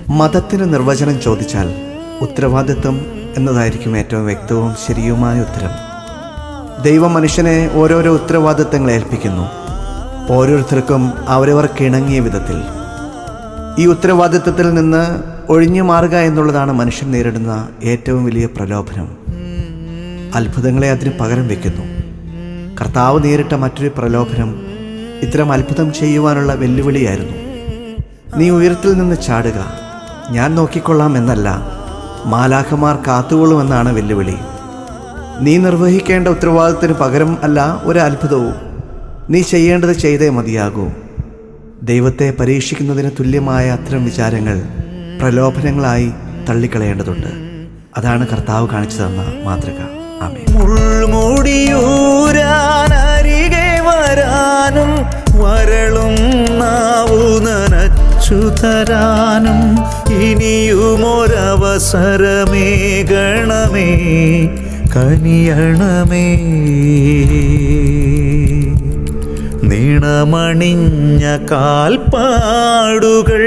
മതത്തിന് നിർവചനം ചോദിച്ചാൽ ഉത്തരവാദിത്വം എന്നതായിരിക്കും ഏറ്റവും വ്യക്തവും ശരിയുമായ ഉത്തരം. ദൈവം മനുഷ്യനെ ഓരോരോ ഉത്തരവാദിത്തങ്ങൾ ഏൽപ്പിക്കുന്നു, ഓരോരുത്തർക്കും അവരവർക്ക് ഇണങ്ങിയ വിധത്തിൽ. ഈ ഉത്തരവാദിത്വത്തിൽ നിന്ന് ഒഴിഞ്ഞു മാറുക എന്നുള്ളതാണ് മനുഷ്യൻ നേരിടുന്ന ഏറ്റവും വലിയ പ്രലോഭനം. അത്ഭുതങ്ങളെ അതിന് പകരം വയ്ക്കുന്നു. കർത്താവ് നേരിട്ട മറ്റൊരു പ്രലോഭനം ഇത്തരം അത്ഭുതം ചെയ്യുവാനുള്ള വെല്ലുവിളിയായിരുന്നു. നീ ഉയരത്തിൽ നിന്ന് ചാടുക, ഞാൻ നോക്കിക്കൊള്ളാം എന്നല്ല, മാലാഖമാർ കാത്തുകൊള്ളുമെന്നാണ് വെല്ലുവിളി. നീ നിർവഹിക്കേണ്ട ഉത്തരവാദിത്തത്തിന് പകരം അല്ല ഒരു അത്ഭുതവും. നീ ചെയ്യേണ്ടത് ചെയ്തേ മതിയാകൂ. ദൈവത്തെ പരീക്ഷിക്കുന്നതിന് തുല്യമായ അത്തരം വിചാരങ്ങൾ പ്രലോഭനങ്ങളായി തള്ളിക്കളയേണ്ടതുണ്ട്. അതാണ് കർത്താവ് കാണിച്ചു തന്ന മാതൃക. ആമേൻ. മുൾമുടിയൂരാനരികെ വരാനും വരളും നാവു നനച്ചു തരാനും ഇനിയുമൊരവസരമേ ഗണമേ കനിയണമേ. നിണമണിഞ്ഞ കാൽപ്പാടുകൾ